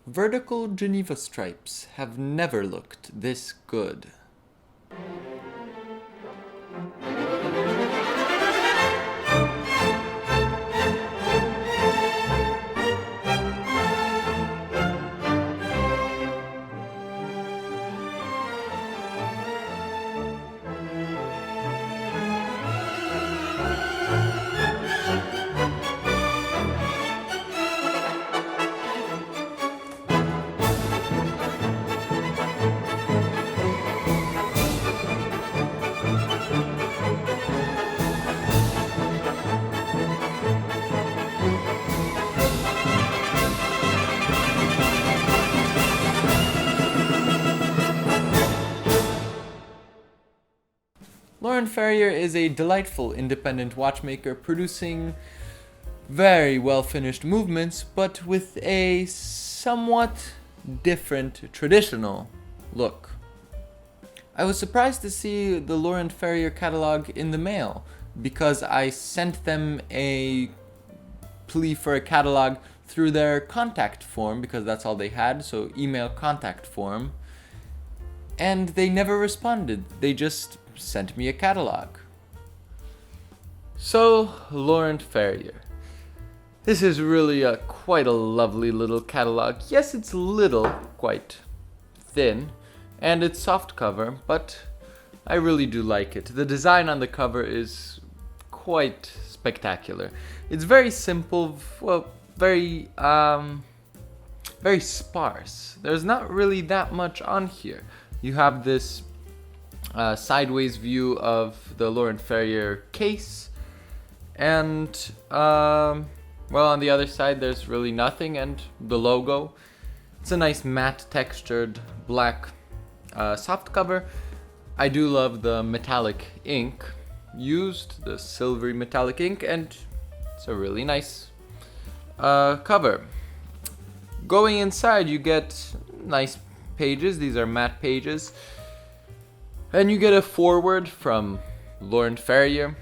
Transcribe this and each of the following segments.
Vertical Geneva stripes have never looked this good. Laurent Ferrier is a delightful independent watchmaker producing very well finished movements, but with a somewhat different traditional look. I was surprised to see the Laurent Ferrier catalog in the mail because I sent them a plea for a catalog through their contact form because that's all they had, so email contact form, and they never responded. They just sent me a catalog. So, Laurent Ferrier. This is really quite a lovely little catalog. Yes, it's little, quite thin, and it's soft cover, but I really do like it. The design on the cover is quite spectacular. It's very simple, well, very sparse. There's not really that much on here. You have this sideways view of the Laurent Ferrier case, and well, on the other side there's really nothing, and the logo. It's a nice matte textured black soft cover. I do love the metallic ink used, the silvery metallic ink, and it's a really nice cover. Going inside, you get nice pages. These are matte pages. And you get a foreword from Laurent Ferrier,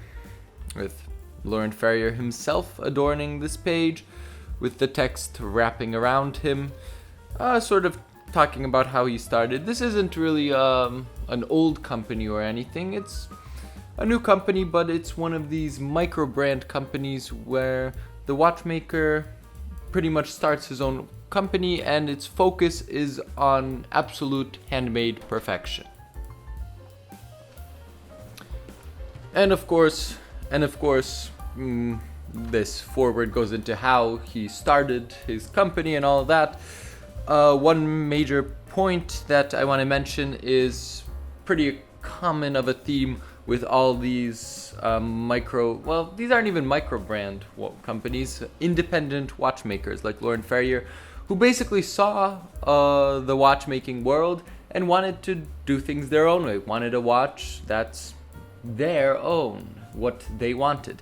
with Laurent Ferrier himself adorning this page, with the text wrapping around him, sort of talking about how he started. This isn't really an old company or anything. It's a new company, but it's one of these micro-brand companies where the watchmaker pretty much starts his own company and its focus is on absolute handmade perfection. And of course, this forward goes into how he started his company and all of that. One major point that I want to mention is pretty common of a theme with all these these aren't even micro brand companies, independent watchmakers like Laurent Ferrier, who basically saw the watchmaking world and wanted to do things their own way, wanted a watch that's their own, what they wanted.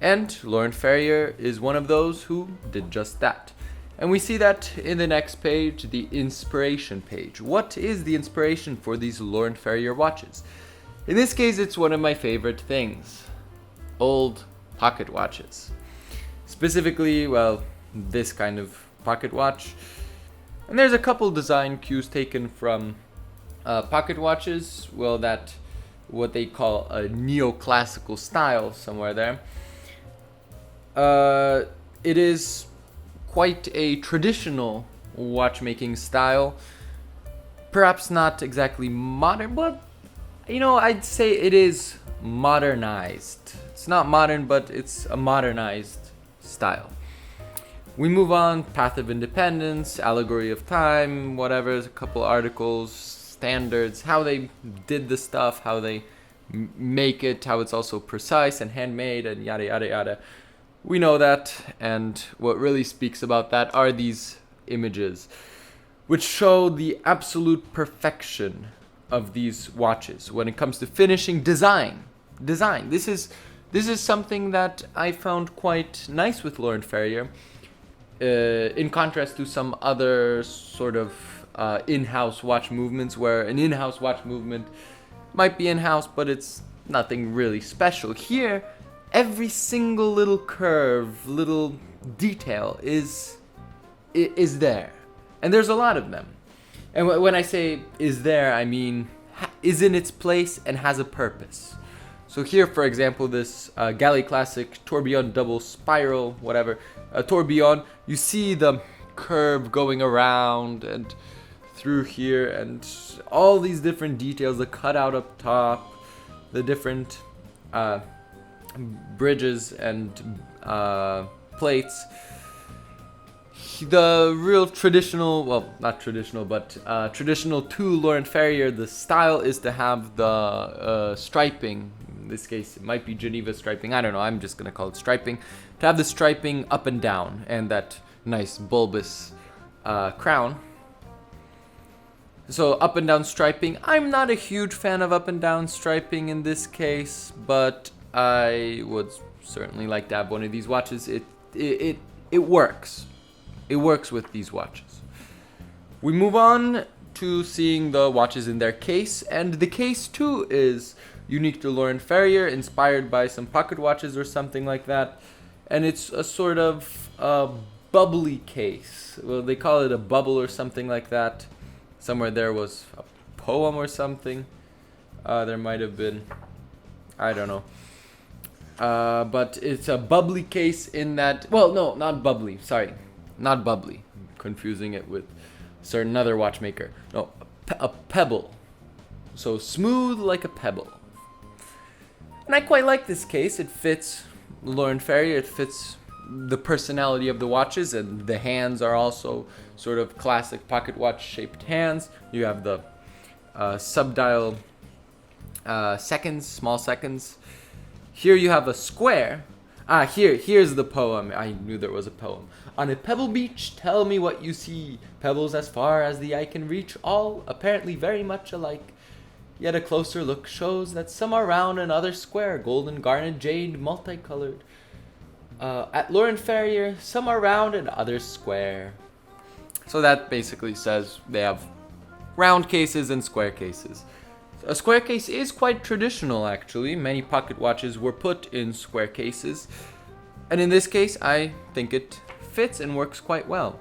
And Laurent Ferrier is one of those who did just that. And we see that in the next page, the inspiration page. What is the inspiration for these Laurent Ferrier watches? In this case, it's one of my favorite things. Old pocket watches. Specifically, well, this kind of pocket watch. And there's a couple design cues taken from pocket watches, well, that what they call a neoclassical style somewhere there. It is quite a traditional watchmaking style. Perhaps not exactly modern, but I'd say it is modernized. It's not modern, but it's a modernized style. We move on, Path of Independence, Allegory of Time, whatever, a couple articles, standards, how they did the stuff, how they make it, how it's also precise and handmade, and yada yada yada. We know that, and what really speaks about that are these images, which show the absolute perfection of these watches when it comes to finishing design. This is something that I found quite nice with Laurent Ferrier, in contrast to some other sort of in-house watch movements, where an in-house watch movement might be in-house, but it's nothing really special. Here, every single little curve, little detail is there. And there's a lot of them. And when I say is there, I mean is in its place and has a purpose. So here, for example, this Galley Classic Tourbillon double spiral, whatever, tourbillon, you see the curve going around and through here and all these different details, the cutout up top, the different bridges and plates. The real traditional, well, not traditional, but traditional to Laurent Ferrier, the style is to have the striping. In this case, it might be Geneva striping. I don't know. I'm just going to call it striping. To have the striping up and down and that nice bulbous crown. So up and down striping. I'm not a huge fan of up and down striping in this case, but I would certainly like to have one of these watches. It works. It works with these watches. We move on to seeing the watches in their case, and the case too is unique to Laurent Ferrier, inspired by some pocket watches or something like that. And it's a sort of bubbly case. Well, they call it a bubble or something like that. Somewhere there was a poem or something. There might have been, I don't know. But it's a bubbly case in that, well, no, not bubbly, sorry. Not bubbly. I'm confusing it with a certain other watchmaker. No, a pebble. So smooth like a pebble. And I quite like this case. It fits Laurent Ferrier. It fits the personality of the watches, and the hands are also sort of classic pocket watch shaped hands. You have the subdial seconds, small seconds. Here you have a square. Here's the poem. I knew there was a poem. On a pebble beach, tell me what you see. Pebbles as far as the eye can reach, all apparently very much alike. Yet a closer look shows that some are round and others square, golden, garnet, jade, multicolored. At Laurent Ferrier, some are round and others square. So that basically says they have round cases and square cases. A square case is quite traditional, actually. Many pocket watches were put in square cases. And in this case, I think it fits and works quite well.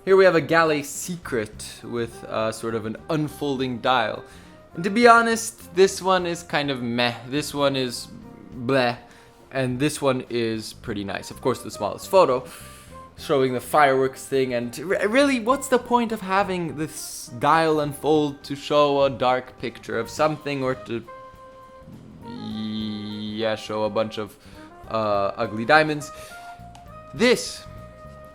Here we have a Galley Secret with sort of an unfolding dial. And to be honest, this one is kind of meh. This one is bleh. And this one is pretty nice. Of course, the smallest photo, showing the fireworks thing. And really, what's the point of having this dial unfold to show a dark picture of something, or to show a bunch of ugly diamonds? This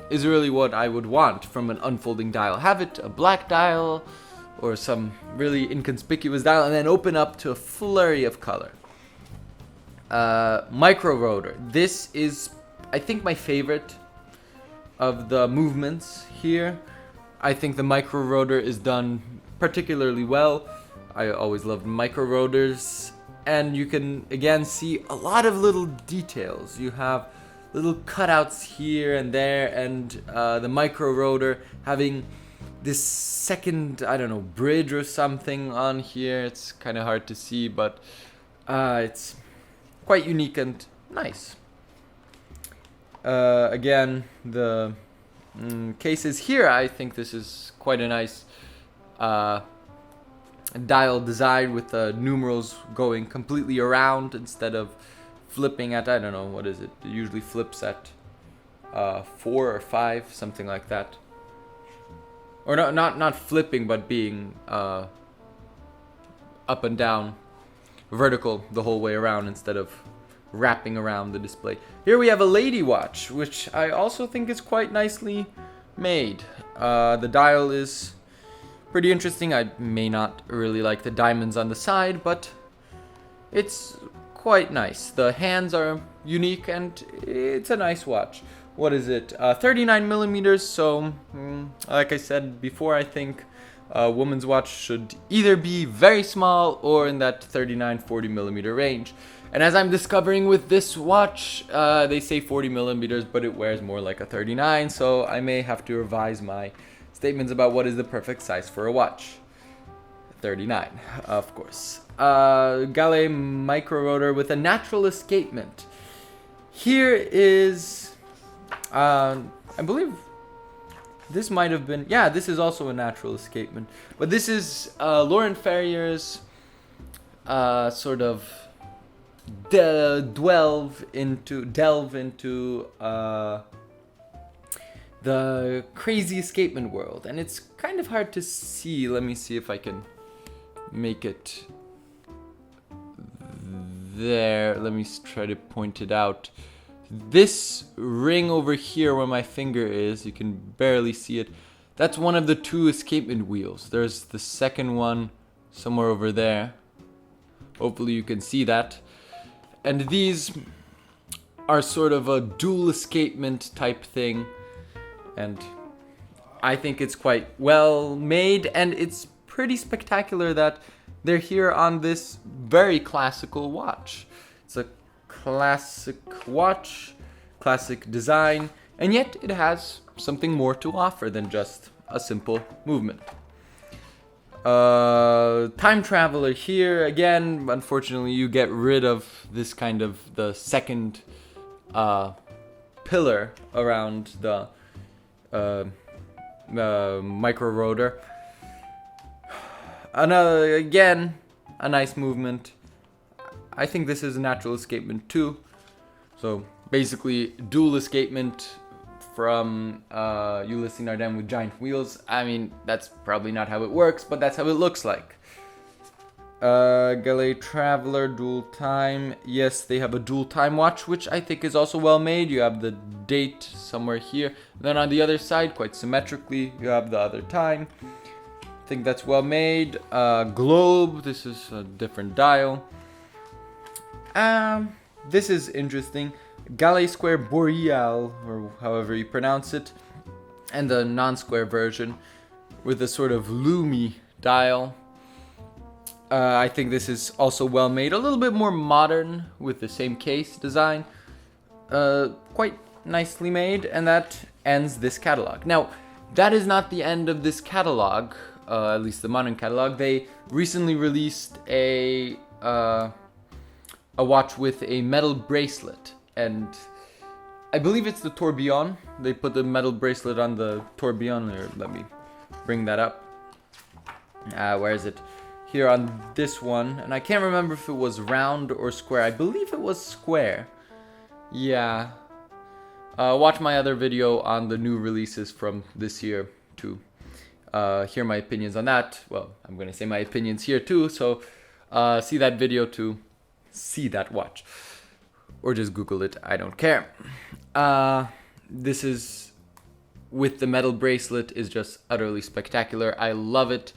is really what I would want from an unfolding dial. Have it a black dial or some really inconspicuous dial, and then open up to a flurry of color. Micro rotor. This is, I think, my favorite of the movements here. I think the micro rotor is done particularly well. I always loved micro rotors, and you can again see a lot of little details. You have little cutouts here and there, and the micro rotor having this second, I don't know, bridge or something on here. It's kind of hard to see, but it's quite unique and nice. Again, the cases here, I think this is quite a nice dial design with the numerals going completely around instead of flipping at, I don't know, what is it? It usually flips at 4 or 5, something like that. Or not flipping, but being up and down, vertical the whole way around instead of wrapping around the display. Here we have a lady watch, which I also think is quite nicely made. The dial is pretty interesting. I may not really like the diamonds on the side, but it's quite nice. The hands are unique and it's a nice watch. What is it? 39 millimeters. So, like I said before, I think a woman's watch should either be very small or in that 39-40 millimeter range. And as I'm discovering with this watch, they say 40 millimeters, but it wears more like a 39. So I may have to revise my statements about what is the perfect size for a watch. 39, of course. Galley micro rotor with a natural escapement. Here is, I believe, This might have been, yeah, this is also a natural escapement. But this is Laurent Ferrier's sort of delve into the crazy escapement world. And it's kind of hard to see. Let me see if I can make it there. Let me try to point it out. This ring over here where my finger is, you can barely see it. That's one of the 2 escapement wheels. There's the second one somewhere over there. Hopefully you can see that. And these are sort of a dual escapement type thing. And I think it's quite well made, and it's pretty spectacular that they're here on this very classical watch. It's a classic watch, classic design, and yet it has something more to offer than just a simple movement. Time traveler here again. Unfortunately, you get rid of this kind of the second pillar around the micro rotor. Another, again, a nice movement. I think this is a natural escapement too. So basically, dual escapement from Ulysses Nardin with giant wheels. I mean, that's probably not how it works, but that's how it looks like. Gallet Traveler, dual time. Yes, they have a dual time watch, which I think is also well made. You have the date somewhere here. Then on the other side, quite symmetrically, you have the other time. I think that's well made. Globe, this is a different dial. This is interesting. Gallet Square Boreal, or however you pronounce it, and the non-square version with a sort of loomy dial. I think this is also well made, a little bit more modern with the same case design. Quite nicely made, and that ends this catalog. Now, that is not the end of this catalog, at least the modern catalog. They recently released a watch with a metal bracelet, and I believe it's the tourbillon. They put the metal bracelet on the tourbillon. Here, let me bring that up. Where is it? Here on this one, and I can't remember if it was round or square. I believe it was square. Yeah. Watch my other video on the new releases from this year to hear my opinions on that. Well, I'm going to say my opinions here too, so see that video to see that watch. Or just Google it, I don't care. This is, with the metal bracelet, is just utterly spectacular. I love it.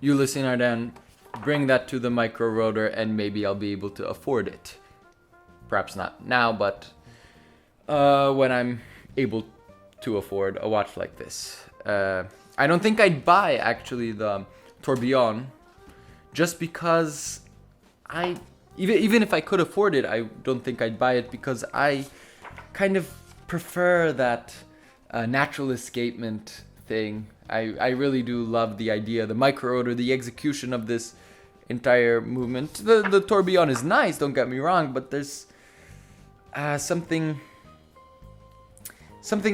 Ulysses Nardin, bring that to the micro rotor and maybe I'll be able to afford it. Perhaps not now, but when I'm able to afford a watch like this. I don't think I'd buy actually the tourbillon, just because even if I could afford it, I don't think I'd buy it, because I kind of prefer that natural escapement thing. I really do love the idea, the micro rotor, the execution of this entire movement. The tourbillon is nice, don't get me wrong, but there's something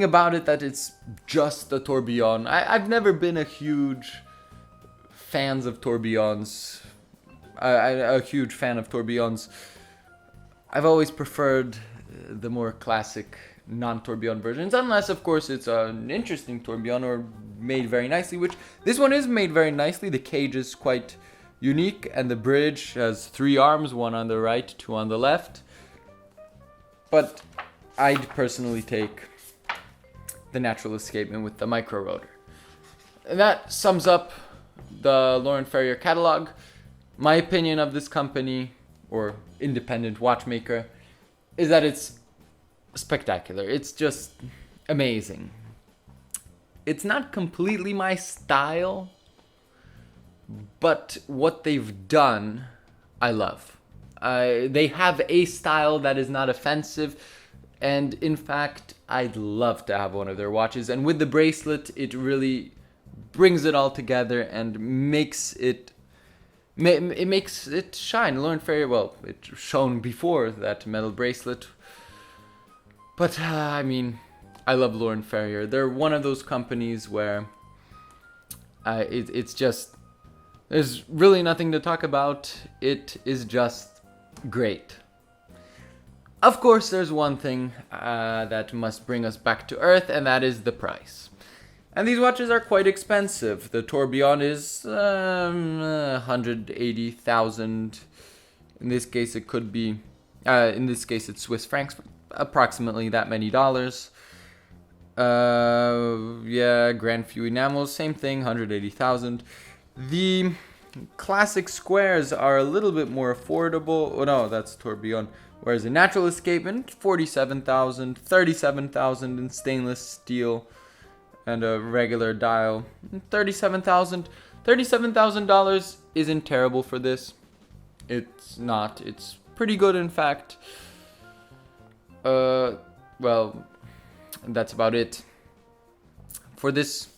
about it that it's just a tourbillon. I've never been a huge fan of tourbillons. A huge fan of tourbillons. I've always preferred the more classic non-tourbillon versions, unless of course it's an interesting tourbillon or made very nicely, which this one is made very nicely. The cage is quite unique, and the bridge has 3 arms, 1 on the right, 2 on the left. But I'd personally take the natural escapement with the micro rotor. And that sums up the Laurent Ferrier catalog. My opinion of this company, or independent watchmaker, is that it's spectacular. It's just amazing. It's not completely my style, but what they've done, I love. They have a style that is not offensive, and in fact, I'd love to have one of their watches. And with the bracelet, it really brings it all together and makes it shine. Laurent Ferrier, well, it's shown before that metal bracelet, but I mean, I love Laurent Ferrier. They're one of those companies where it's just, there's really nothing to talk about. It is just great. Of course, there's one thing that must bring us back to earth, and that is the price. And these watches are quite expensive. The Tourbillon is 180,000. In this case, it could be, in this case, it's Swiss francs, approximately that many dollars. Yeah, Grand Few enamels, same thing, 180,000. The classic squares are a little bit more affordable. Oh no, that's Tourbillon. Whereas a natural escapement, 47,000, 37,000 in stainless steel, and a regular dial, 37,000. $37,000 isn't terrible for this. It's not. It's pretty good, in fact. Well, that's about it for this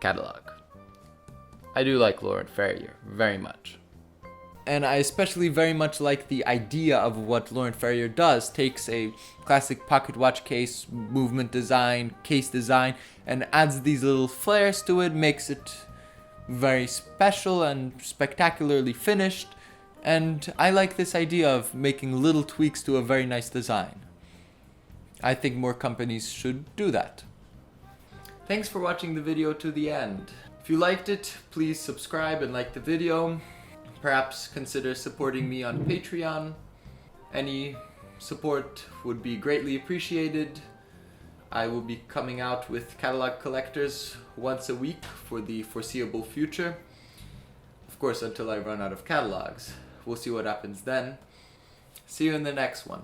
catalog. I do like Laurent Ferrier very much. And I especially very much like the idea of what Laurent Ferrier does. Takes a classic pocket watch case, movement design, case design, and adds these little flares to it, makes it very special and spectacularly finished. And I like this idea of making little tweaks to a very nice design. I think more companies should do that. Thanks for watching the video to the end. If you liked it, please subscribe and like the video. Perhaps consider supporting me on Patreon. Any support would be greatly appreciated. I will be coming out with catalog collectors once a week for the foreseeable future. Of course, until I run out of catalogs. We'll see what happens then. See you in the next one.